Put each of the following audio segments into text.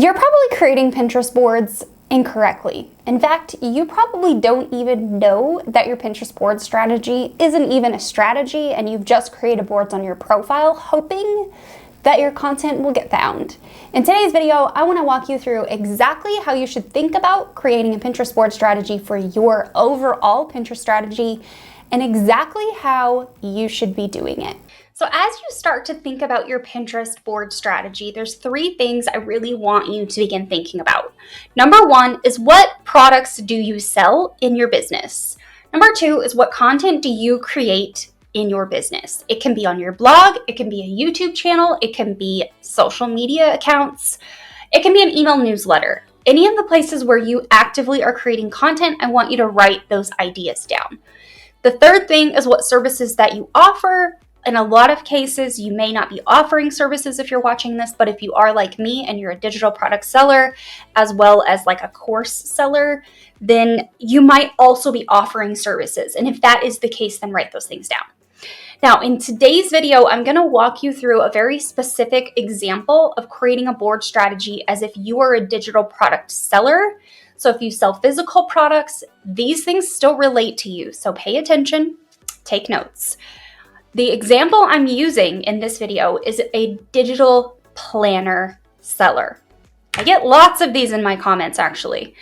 You're probably creating Pinterest boards incorrectly. In fact, you probably don't even know that your Pinterest board strategy isn't even a strategy, and you've just created boards on your profile hoping that your content will get found. In today's video, I want to walk you through exactly how you should think about creating a Pinterest board strategy for your overall Pinterest strategy and exactly how you should be doing it. So as you start to think about your Pinterest board strategy, there's 3 things I really want you to begin thinking about. Number 1 is, what products do you sell in your business? Number 2 is, what content do you create in your business? It can be on your blog, it can be a YouTube channel, it can be social media accounts, it can be an email newsletter. Any of the places where you actively are creating content, I want you to write those ideas down. The third thing is what services that you offer. In a lot of cases, you may not be offering services if you're watching this, but if you are like me and you're a digital product seller, as well as like a course seller, then you might also be offering services. And if that is the case, then write those things down. Now, in today's video, I'm going to walk you through a very specific example of creating a board strategy as if you are a digital product seller. So if you sell physical products, these things still relate to you. So pay attention, take notes. The example I'm using in this video is a digital planner seller. I get lots of these in my comments actually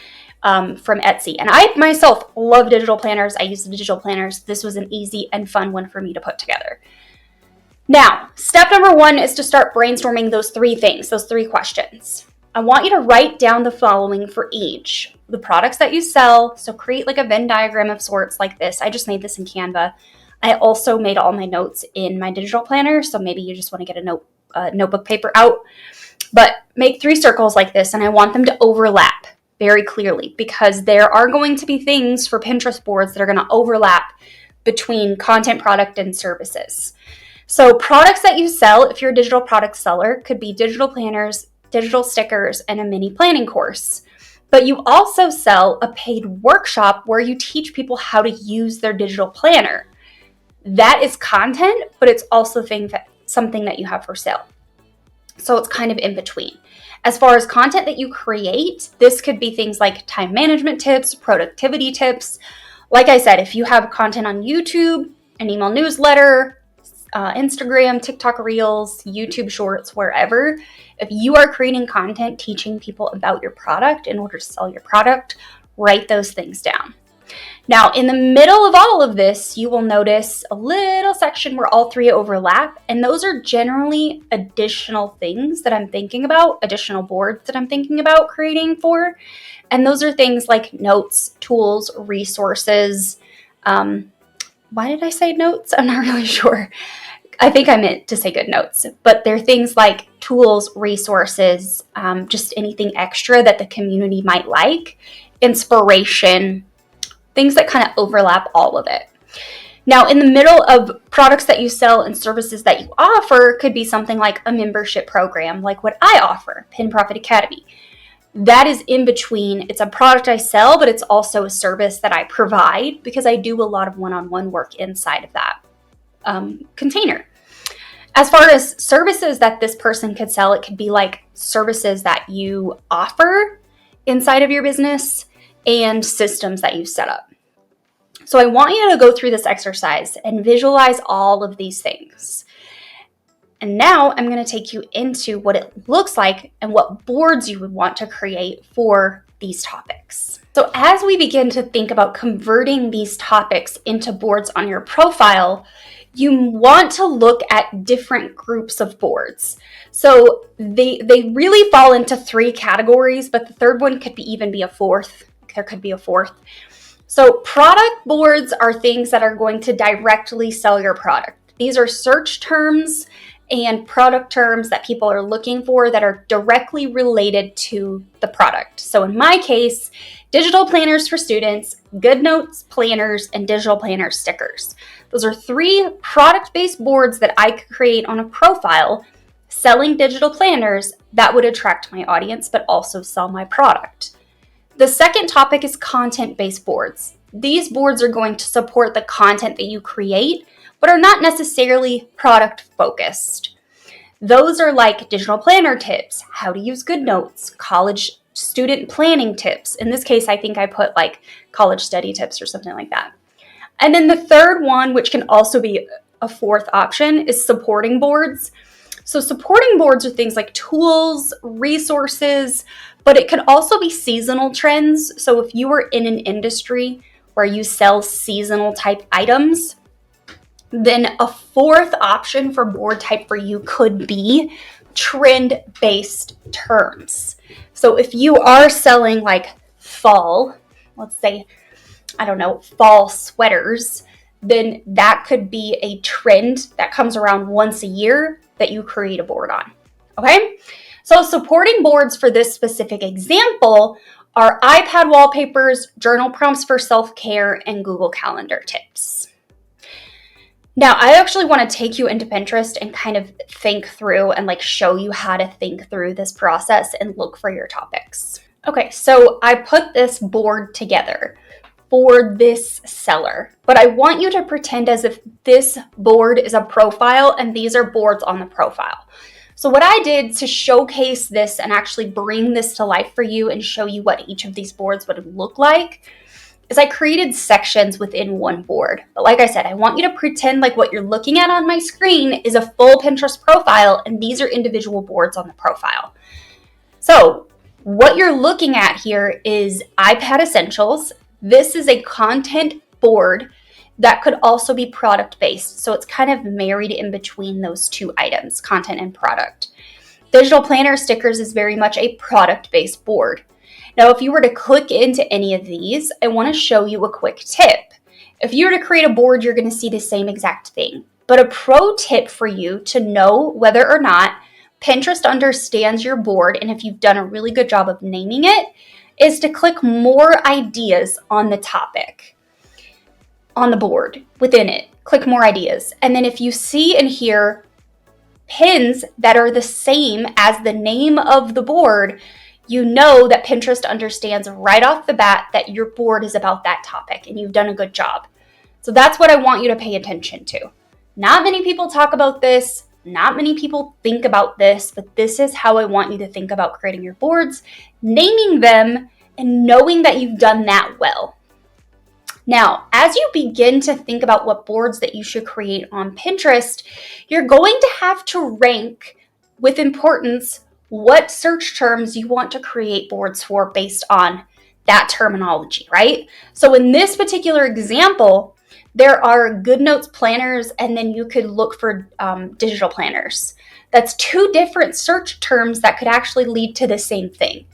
from Etsy. And I myself love digital planners. I use digital planners. This was an easy and fun one for me to put together. Now, step number 1 is to start brainstorming those 3 things, those 3 questions. I want you to write down the following for each. The products that you sell, so create like a Venn diagram of sorts like this. I just made this in Canva. I also made all my notes in my digital planner, so maybe you just want to get a notebook paper out. But make 3 circles like this, and I want them to overlap very clearly because there are going to be things for Pinterest boards that are going to overlap between content, product, and services. So products that you sell, if you're a digital product seller, could be digital planners, digital stickers, and a mini planning course. But you also sell a paid workshop where you teach people how to use their digital planner. That is content, but it's also something that you have for sale. So it's kind of in between. As far as content that you create, this could be things like time management tips, productivity tips. Like I said, if you have content on YouTube, an email newsletter, Instagram, TikTok Reels, YouTube Shorts, wherever, if you are creating content teaching people about your product in order to sell your product, write those things down. Now, in the middle of all of this, you will notice a little section where all 3 overlap, and those are generally additional things that I'm thinking about, additional boards that I'm thinking about creating for. And those are things like notes, tools, resources. Why did I say notes? I'm not really sure. I think I meant to say good notes, but they're things like tools, resources, just anything extra that the community might like, inspiration, things that kind of overlap all of it. Now, in the middle of products that you sell and services that you offer could be something like a membership program, like what I offer, Pin Profit Academy. That is in between. It's a product I sell, but it's also a service that I provide because I do a lot of one-on-one work inside of that container. As far as services that this person could sell, it could be like services that you offer inside of your business and systems that you set up. So I want you to go through this exercise and visualize all of these things. And now I'm going to take you into what it looks like and what boards you would want to create for these topics. So as we begin to think about converting these topics into boards on your profile, you want to look at different groups of boards. So they really fall into 3 categories, but the third one could even be a 4th. There could be a 4th. So product boards are things that are going to directly sell your product. These are search terms and product terms that people are looking for that are directly related to the product. So in my case, digital planners for students, good notes planners, and digital planner stickers. Those are 3 product-based boards that I could create on a profile selling digital planners that would attract my audience, but also sell my product. The second topic is content-based boards. These boards are going to support the content that you create, but are not necessarily product-focused. Those are like digital planner tips, how to use GoodNotes, college student planning tips. In this case, I think I put like college study tips or something like that. And then the third one, which can also be a fourth option, is supporting boards. So supporting boards are things like tools, resources, but it could also be seasonal trends. So if you are in an industry where you sell seasonal type items, then a fourth option for board type for you could be trend-based terms. So if you are selling like fall, let's say, I don't know, fall sweaters, then that could be a trend that comes around once a year that you create a board on. Okay? So supporting boards for this specific example are iPad wallpapers, journal prompts for self-care, and Google Calendar tips. Now, I actually want to take you into Pinterest and kind of think through and like show you how to think through this process and look for your topics. Okay, so I put this board together for this seller, but I want you to pretend as if this board is a profile and these are boards on the profile. So what I did to showcase this and actually bring this to life for you and show you what each of these boards would look like is I created sections within one board. But like I said, I want you to pretend like what you're looking at on my screen is a full Pinterest profile and these are individual boards on the profile. So what you're looking at here is iPad Essentials. This is a content board that could also be product-based. So it's kind of married in between those two items, content and product. Digital planner stickers is very much a product-based board. Now, if you were to click into any of these, I want to show you a quick tip. If you were to create a board, you're going to see the same exact thing. But a pro tip for you to know whether or not Pinterest understands your board, and if you've done a really good job of naming it, is to click more ideas on the topic, on the board, within it. Click more ideas. And then if you see and hear pins that are the same as the name of the board, you know that Pinterest understands right off the bat that your board is about that topic and you've done a good job. So that's what I want you to pay attention to. Not many people talk about this. Not many people think about this, but this is how I want you to think about creating your boards, naming them, and knowing that you've done that well. Now, as you begin to think about what boards that you should create on Pinterest, you're going to have to rank with importance what search terms you want to create boards for based on that terminology, right? So in this particular example, there are GoodNotes planners, and then you could look for digital planners. That's two different search terms that could actually lead to the same thing.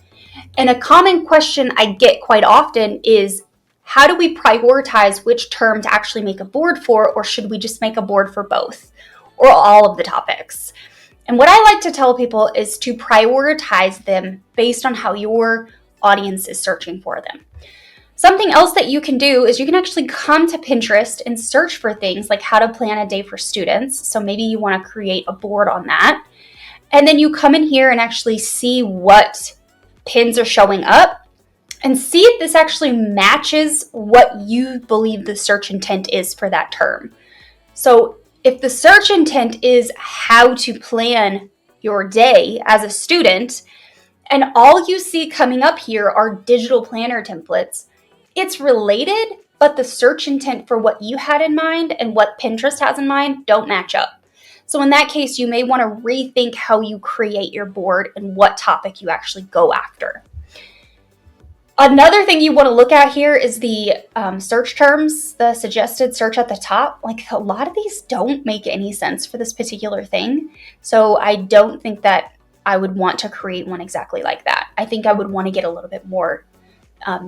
And a common question I get quite often is, how do we prioritize which term to actually make a board for, or should we just make a board for both or all of the topics? And what I like to tell people is to prioritize them based on how your audience is searching for them. Something else that you can do is you can actually come to Pinterest and search for things like how to plan a day for students. So maybe you want to create a board on that. And then you come in here and actually see what pins are showing up and see if this actually matches what you believe the search intent is for that term. So if the search intent is how to plan your day as a student, and all you see coming up here are digital planner templates, it's related, but the search intent for what you had in mind and what Pinterest has in mind don't match up. So in that case, you may want to rethink how you create your board and what topic you actually go after. Another thing you want to look at here is the search terms, the suggested search at the top. Like, a lot of these don't make any sense for this particular thing. So I don't think that I would want to create one exactly like that. I think I would want to get a little bit more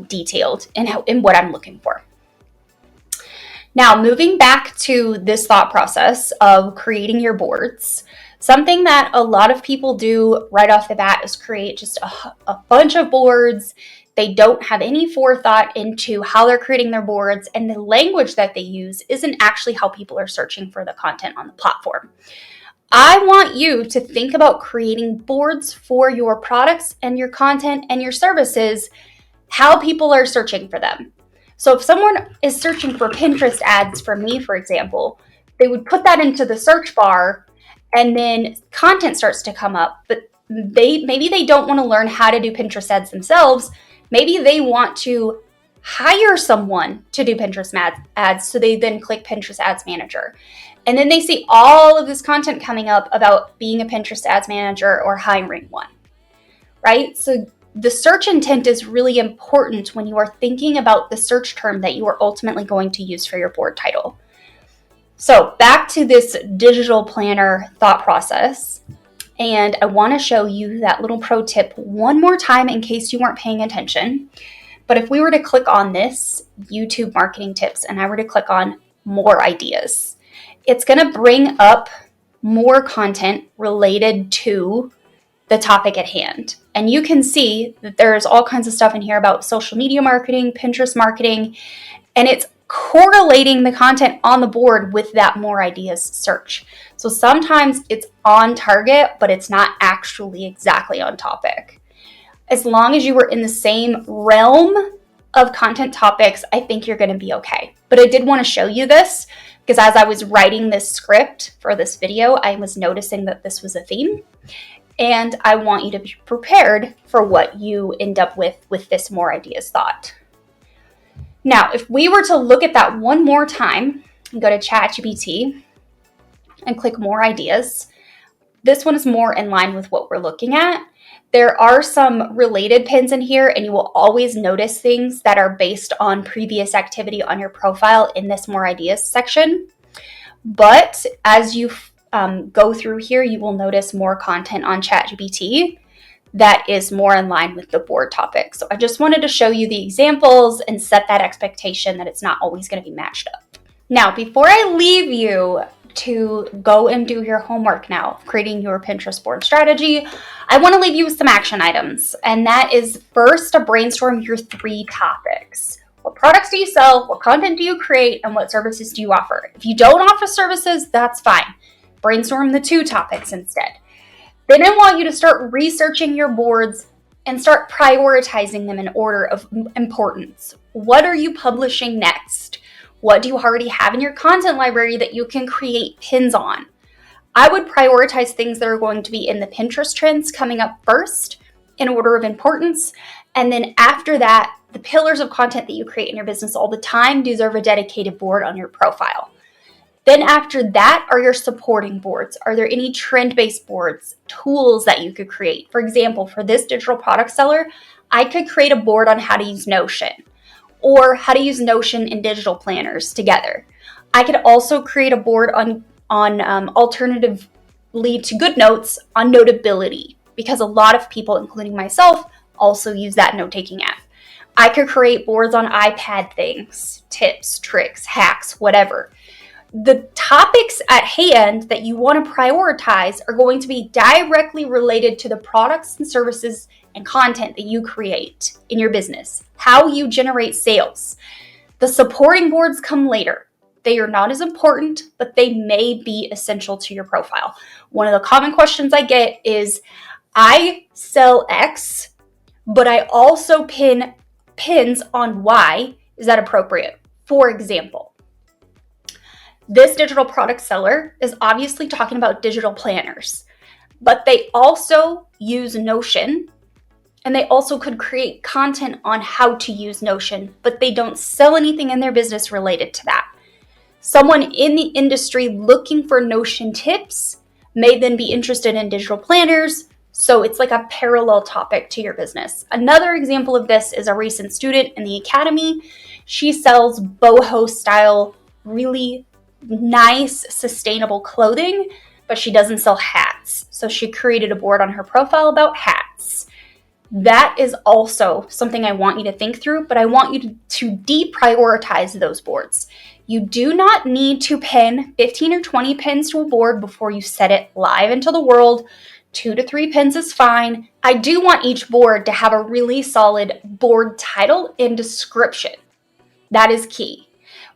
detailed in what I'm looking for. Now, moving back to this thought process of creating your boards, something that a lot of people do right off the bat is create just a bunch of boards. They don't have any forethought into how they're creating their boards, and the language that they use isn't actually how people are searching for the content on the platform. I want you to think about creating boards for your products and your content and your services, how people are searching for them. So if someone is searching for Pinterest ads for me, for example, they would put that into the search bar, and then content starts to come up, but maybe they don't want to learn how to do Pinterest ads themselves. Maybe they want to hire someone to do Pinterest ads, so they then click Pinterest Ads Manager. And then they see all of this content coming up about being a Pinterest Ads Manager or hiring one, right? So the search intent is really important when you are thinking about the search term that you are ultimately going to use for your board title. So back to this digital planner thought process. And I want to show you that little pro tip one more time in case you weren't paying attention. But if we were to click on this YouTube marketing tips and I were to click on more ideas, it's going to bring up more content related to the topic at hand. And you can see that there's all kinds of stuff in here about social media marketing, Pinterest marketing, and it's correlating the content on the board with that more ideas search. So sometimes it's on target, but it's not actually exactly on topic. As long as you were in the same realm of content topics, I think you're going to be okay. But I did want to show you this because as I was writing this script for this video, I was noticing that this was a theme. And I want you to be prepared for what you end up with this more ideas thought. Now, if we were to look at that one more time and go to ChatGPT and click more ideas, this one is more in line with what we're looking at. There are some related pins in here, and you will always notice things that are based on previous activity on your profile in this more ideas section. But as you go through here, you will notice more content on ChatGPT that is more in line with the board topic. So I just wanted to show you the examples and set that expectation that it's not always going to be matched up. Now, before I leave you to go and do your homework now, creating your Pinterest board strategy, I want to leave you with some action items. And that is first to brainstorm your 3 topics. What products do you sell? What content do you create? And what services do you offer? If you don't offer services, that's fine. Brainstorm the 2 topics instead. Then I want you to start researching your boards and start prioritizing them in order of importance. What are you publishing next? What do you already have in your content library that you can create pins on? I would prioritize things that are going to be in the Pinterest trends coming up first in order of importance. And then after that, the pillars of content that you create in your business all the time deserve a dedicated board on your profile. Then after that are your supporting boards. Are there any trend-based boards, tools that you could create? For example, for this digital product seller, I could create a board on how to use Notion or how to use Notion and digital planners together. I could also create a board on alternatively to GoodNotes on Notability, because a lot of people, including myself, also use that note-taking app. I could create boards on iPad things, tips, tricks, hacks, whatever. The topics at hand that you want to prioritize are going to be directly related to the products and services and content that you create in your business, how you generate sales. The supporting boards come later. They are not as important, but they may be essential to your profile. One of the common questions I get is, I sell X, but I also pin pins on Y. Is that appropriate? For example, this digital product seller is obviously talking about digital planners, but they also use Notion, and they also could create content on how to use Notion, but they don't sell anything in their business related to that. Someone in the industry looking for Notion tips may then be interested in digital planners, so it's like a parallel topic to your business. Another example of this is a recent student in the academy. She sells boho style, really nice, sustainable clothing, but she doesn't sell hats. So she created a board on her profile about hats. That is also something I want you to think through, but I want you to deprioritize those boards. You do not need to pin 15 or 20 pins to a board before you set it live into the world. 2 to 3 pins is fine. I do want each board to have a really solid board title and description. That is key.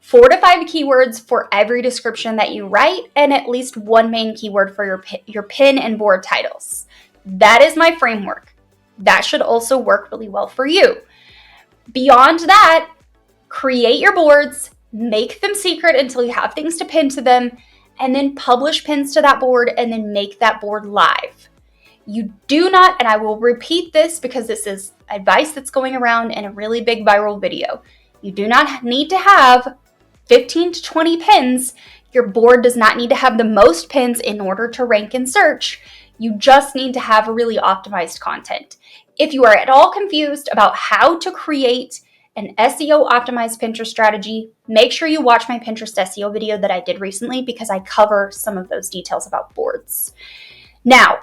4 to 5 keywords for every description that you write, and at least 1 main keyword for your pin and board titles. That is my framework. That should also work really well for you. Beyond that, create your boards, make them secret until you have things to pin to them, and then publish pins to that board and then make that board live. You do not, and I will repeat this because this is advice that's going around in a really big viral video. You do not need to have 15 to 20 pins. Your board does not need to have the most pins in order to rank in search. You just need to have really optimized content. If you are at all confused about how to create an SEO optimized Pinterest strategy, make sure you watch my Pinterest SEO video that I did recently because I cover some of those details about boards. Now,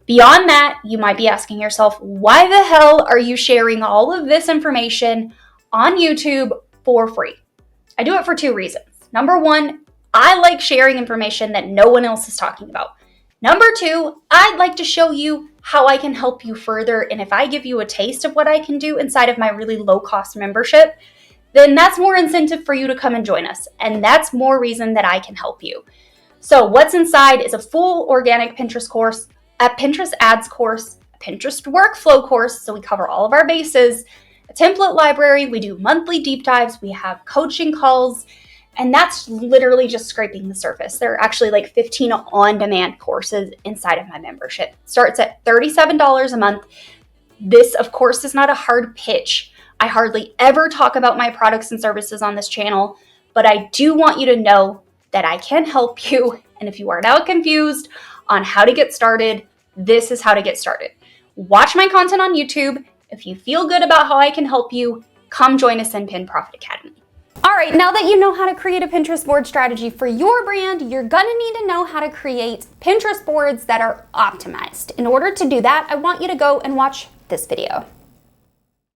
beyond that, you might be asking yourself, why the hell are you sharing all of this information on YouTube for free? I do it for two reasons. Number one, I like sharing information that no one else is talking about. Number two, I'd like to show you how I can help you further. And if I give you a taste of what I can do inside of my really low-cost membership, then that's more incentive for you to come and join us. And that's more reason that I can help you. So what's inside is a full organic Pinterest course, a Pinterest ads course, a Pinterest workflow course, so we cover all of our bases, a template library, we do monthly deep dives, we have coaching calls, and that's literally just scraping the surface. There are actually like 15 on-demand courses inside of my membership. It starts at $37 a month. This, of course, is not a hard pitch. I hardly ever talk about my products and services on this channel, but I do want you to know that I can help you. And if you are now confused on how to get started, this is how to get started. Watch my content on YouTube. If you feel good about how I can help you, come join us in Pin Profit Academy. All right, now that you know how to create a Pinterest board strategy for your brand, you're gonna need to know how to create Pinterest boards that are optimized. In order to do that, I want you to go and watch this video.